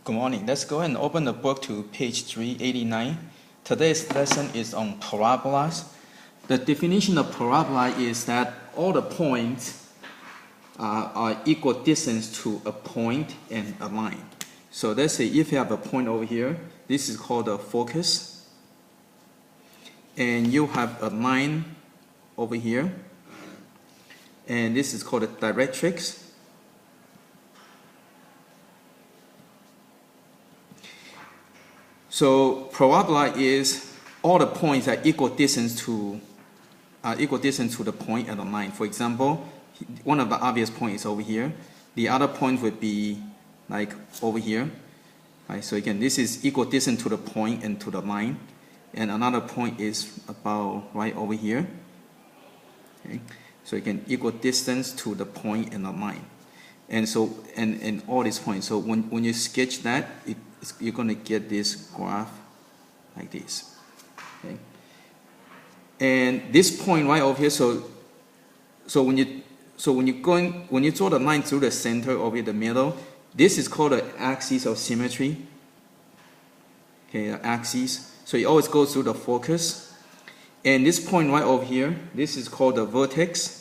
Good morning. Let's go ahead and open the book to page 389. Today's lesson is on parabolas. The definition of parabola is that all the points are equal distance to a point and a line. So let's say if you have a point over here, this is called a focus. And you have a line over here, and this is called a directrix. So parabola is all the points are equal distance to the point and the line. For example, one of the obvious points is over here. The other point would be like over here. Right? So again, this is equal distance to the point and to the line. And another point is about right over here. Okay? So again, equal distance to the point and the line. And so and all these points. So when you sketch that, you're going to get this graph like this. Okay? And this point right over here, so when you draw the line through the center over the middle, this is called the axis of symmetry. Okay, the axis. So it always goes through the focus. And this point right over here, this is called the vertex.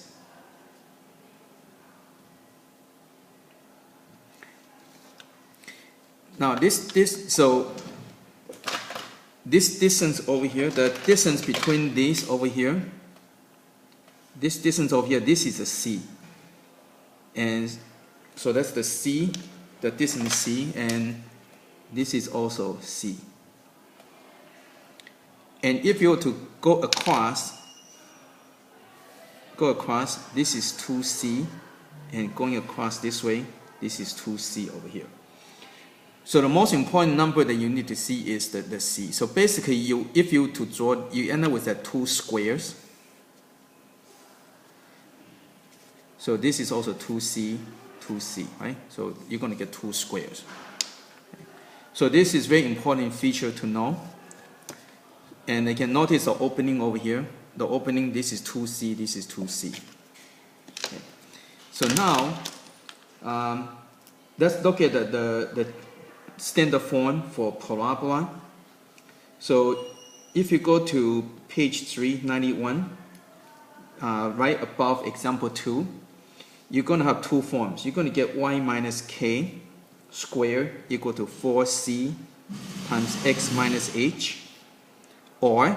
Now this distance over here, the distance between these over here, this distance over here, this is a C. And so that's the C, the distance C, and this is also C. And if you were to go across, this is 2C, and going across this way, this is 2C over here. So the most important number that you need to see is the C. So basically, if you to draw, you end up with that 2 squares. So this is also 2C, 2C, right? So you're going to get 2 squares. So this is very important feature to know. And you can notice the opening over here. The opening, this is 2C, this is 2C. Okay. So now, let's look at the standard form for parabola. So if you go to page 391, right above example 2, you're going to have 2 forms. You're going to get y minus k squared equal to 4c times x minus h, or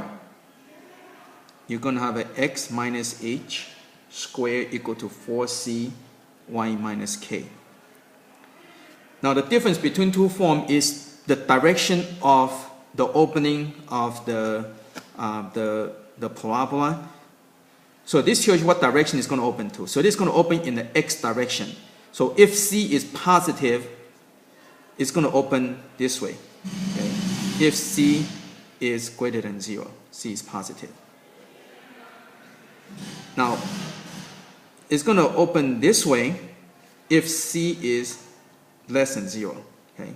you're going to have an x minus h squared equal to 4c y minus k. Now the difference between 2 forms is the direction of the opening of the parabola. So this shows you what direction it's going to open to. So this is going to open in the x direction. So if C is positive, it's going to open this way. Okay? If C is greater than 0, C is positive. Now it's going to open this way if C is less than 0. Okay.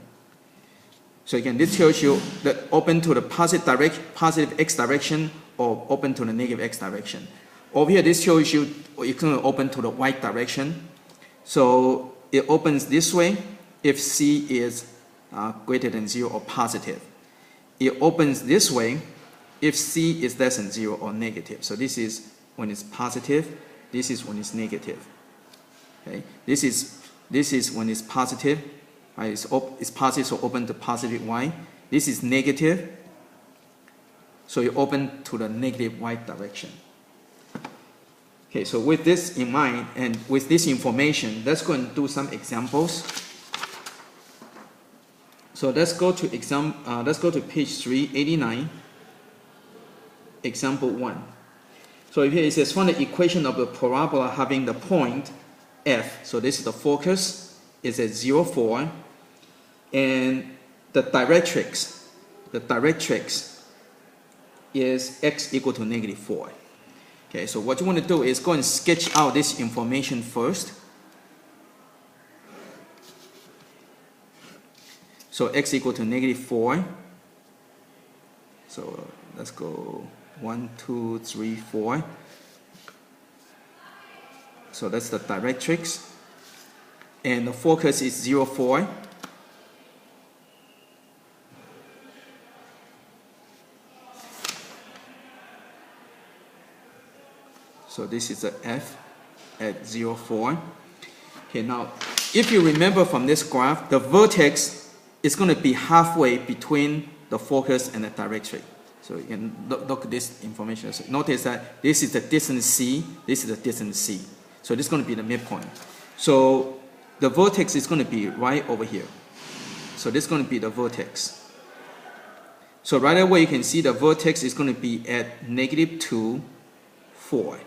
So again, this tells you that open to the positive x direction or open to the negative x direction. Over here, this shows you it's going to open to the y direction. So it opens this way if C is greater than 0 or positive. It opens this way if C is less than 0 or negative. So this is when it's positive. This is when it's negative. Okay. This is when it's positive. Right? It's positive, so open to positive y. This is negative, so you open to the negative y direction. Okay, so with this in mind and with this information, let's go and do some examples. So let's go to page 389, example 1. So here it says find the equation of the parabola having the point F. So this is the focus. It's at 0, 4, and the directrix is x equal to negative 4. Okay, so what you want to do is go and sketch out this information first. So x equal to negative 4. So let's go 1, 2, 3, 4. So that's the directrix. And the focus is 0, 4. So this is the F at 0, 4. Okay, now if you remember from this graph, the vertex is going to be halfway between the focus and the directrix. So you can look at this information. So notice that this is the distance C, this is the distance C. So this is going to be the midpoint. So the vertex is going to be right over here. So this is going to be the vertex. So right away you can see the vertex is going to be at -2, 4.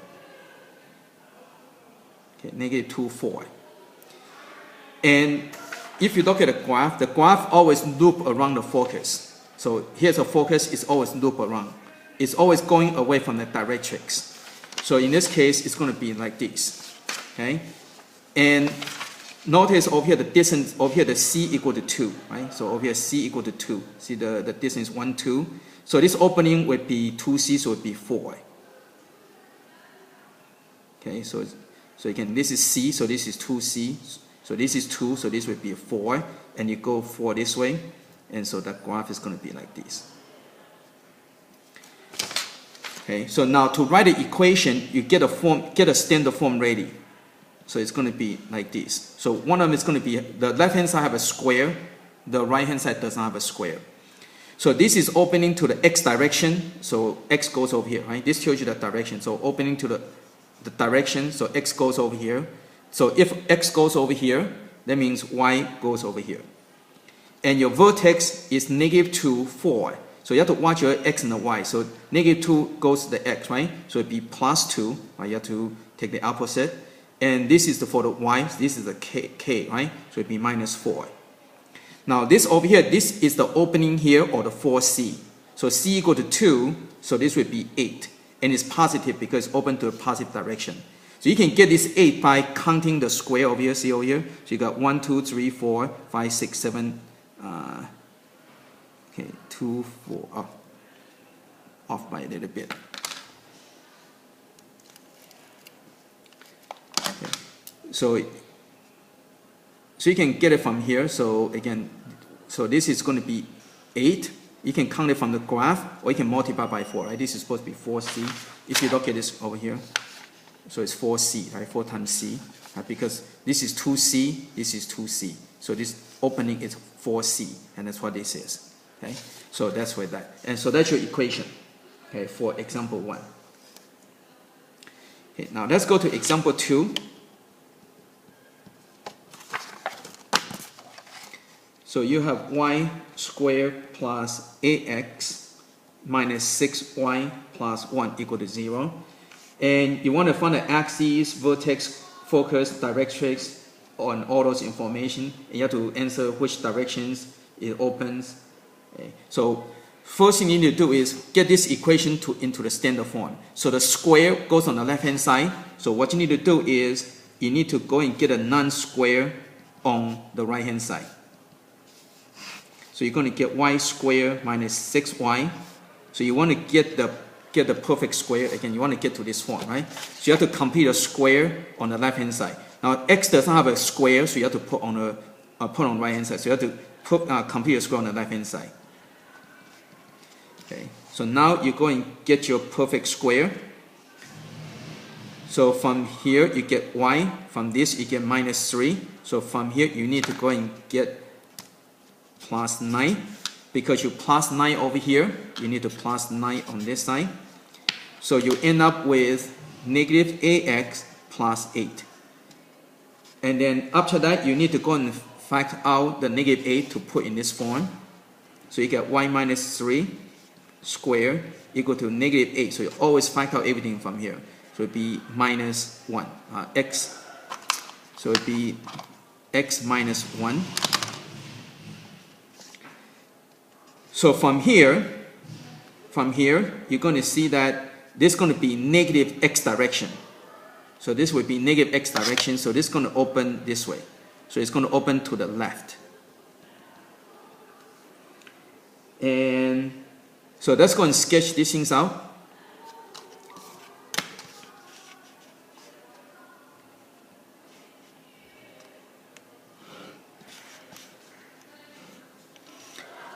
Okay, -2, 4. And if you look at the graph always loop around the focus. So here's a focus, it's always loop around. It's always going away from the directrix. So in this case, it's going to be like this. Okay? And notice over here the distance, over here the C equal to 2, right? So over here C equal to 2. See the distance 1, 2. So this opening would be 2C, so it would be 4. Okay, so again, this is C, so this is 2C. So this is 2, so this would be 4. And you go 4 this way. And so the graph is going to be like this. Okay, so now to write the equation, you get a standard form ready. So it's going to be like this. So one of them is going to be, the left hand side have a square, the right hand side does not have a square. So this is opening to the x direction, so x goes over here, right? This tells you the direction. So opening to the direction, so x goes over here. So if x goes over here, that means y goes over here. And your vertex is -2, 4. So you have to watch your x and the y. So -2 goes to the x, right? So it'd be +2, right? You have to take the opposite. And this is for the y, this is the k, right? So it'd be -4. Now this over here, this is the opening here, or the 4C. So C equal to 2, so this would be 8. And it's positive because it's open to the positive direction. So you can get this 8 by counting the square over here, see over here? So you got 1, 2, 3, 4, 5, 6, 7, okay, 2, 4, off by a little bit. Okay. So you can get it from here. So again, so this is going to be 8. You can count it from the graph, or you can multiply by 4, right? This is supposed to be 4C. If you look at this over here, so it's 4C, right? 4 times C, right? Because this is 2C, this is 2C. So this opening is 4C, and that's what this is. Okay, so that's where that. And so that's your equation. Okay, for example 1. Okay, now let's go to example 2. So you have y squared plus ax minus 6y plus 1 equal to 0. And you want to find the axis, vertex, focus, directrix, on all those information. And you have to answer which directions it opens. Okay. So first thing you need to do is get this equation into the standard form. So the square goes on the left hand side. So what you need to do is you need to go and get a non-square on the right hand side. So you're going to get y squared minus 6y. So you want to get the perfect square. Again, you want to get to this form, right? So you have to complete a square on the left hand side. Now x does not have a square, so you have to put on the right hand side. So you have to complete a square on the left hand side. Okay. So now you go and get your perfect square. So from here you get y. From this you get minus 3. So from here you need to go and get plus 9. Because you plus 9 over here, you need to plus 9 on this side. So you end up with negative ax plus 8. And then after that, you need to go and factor out the negative 8 to put in this form. So you get y minus 3 squared equal to negative 8. So you always factor out everything from here. So it would be minus 1. X. So it would be x minus 1. So from here, you're going to see that this is going to be negative x direction. So this would be negative x direction. So this is going to open this way. So it's going to open to the left. And so let's go and sketch these things out.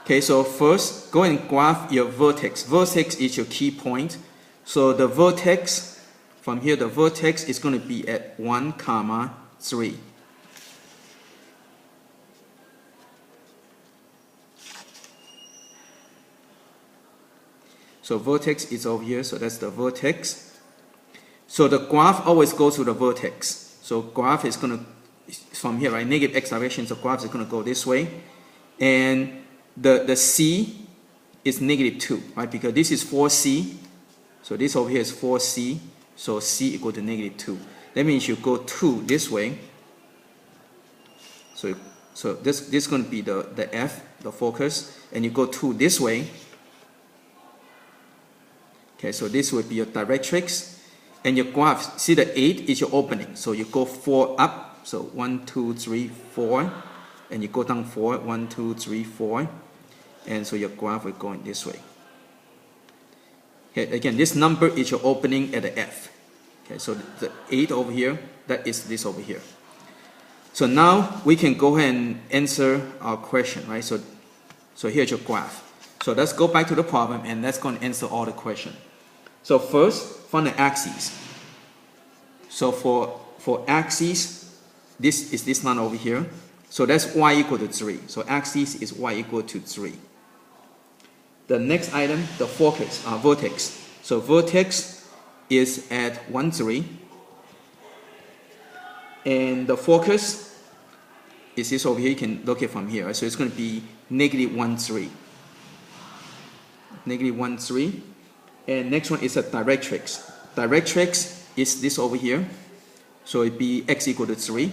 Okay, so first, go and graph your vertex. Vertex is your key point. So the vertex from here the vertex is going to be at 1, 3. So vertex is over here, so that's the vertex. So the graph always goes to the vertex. So graph is going to, from here, right, negative x direction, so graph is going to go this way. And the c is negative 2, right, because this is 4c. So this over here is 4c, so c equal to negative 2. That means you go 2 this way. So this is going to be the f, the focus, and you go 2 this way. Okay, so this will be your directrix, and your graph, see the 8 is your opening, so you go 4 up, so 1, 2, 3, 4, and you go down 4, 1, 2, 3, 4, and so your graph will go in this way. Okay, again, this number is your opening at the F. Okay, so the 8 over here, that is this over here. So now we can go ahead and answer our question, right? So here's your graph. So let's go back to the problem and let's go and answer all the questions. So first, find the axes. So for axes, this is this line over here. So that's y equal to 3. So axis is y equal to 3. The next item, the focus, vertex. So vertex is at 1, 3. And the focus is this over here. You can look at it from here. So it's going to be negative 1, 3. Negative 1, 3. And next one is a directrix. Directrix is this over here. So it be x equal to 3.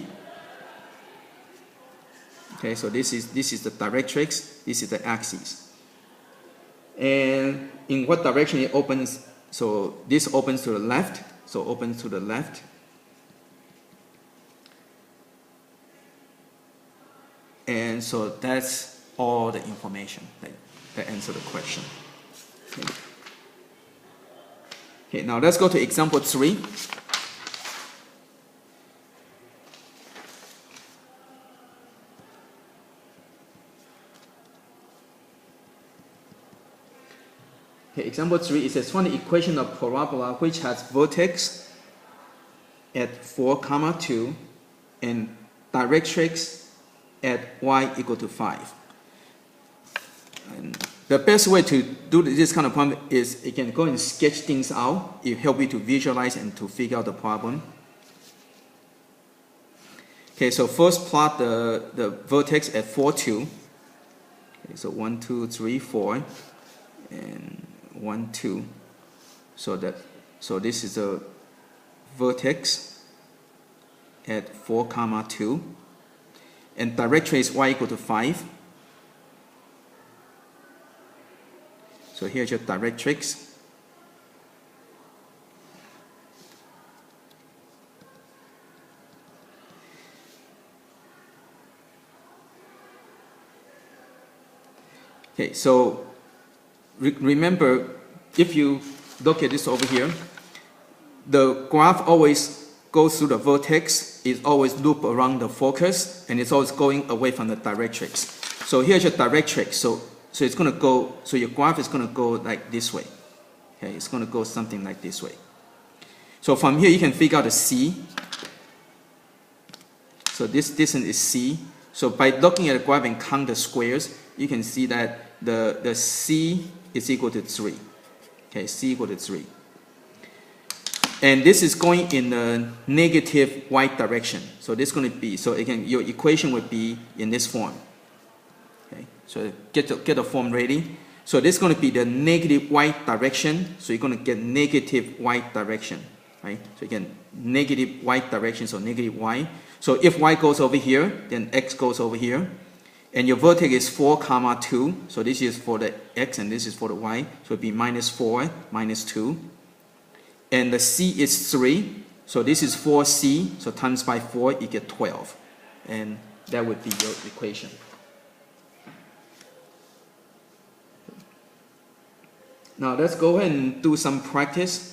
Okay, so this is the directrix. This is the axis. And in what direction it opens? So this opens to the left. So opens to the left. And so that's all the information that answer the question. Okay, now let's go to example 3. Okay, example 3, it says find the equation of parabola which has vertex at 4, 2 and directrix at y equal to 5. And the best way to do this kind of problem is you can go and sketch things out. It helps you to visualize and to figure out the problem. Okay, so first plot the vertex at 4, 2. Okay, so 1, 2, 3, 4, and 1, 2. So this is a vertex at 4, 2. And directrix y equal to 5. So here's your directrix. Okay, so remember, if you look at this over here, the graph always goes through the vertex, it always loop around the focus, and it's always going away from the directrix. So here's your directrix. So it's going to go, so your graph is going to go like this way. Okay, it's going to go something like this way. So from here you can figure out the C. So this distance is C. So by looking at the graph and count the squares, you can see that the C is equal to 3. Okay, C equal to 3. And this is going in the negative y direction. So this is going to be, so again, your equation would be in this form. Okay, so get the form ready. So this is going to be the negative y direction. So you're going to get negative y direction, right? So again, negative y direction, so negative y. So if y goes over here, then x goes over here. And your vertex is 4, 2. So this is for the x and this is for the y. So it would be minus 4, minus 2. And the c is 3. So this is 4c. So times by 4, you get 12. And that would be your equation. Now let's go ahead and do some practice.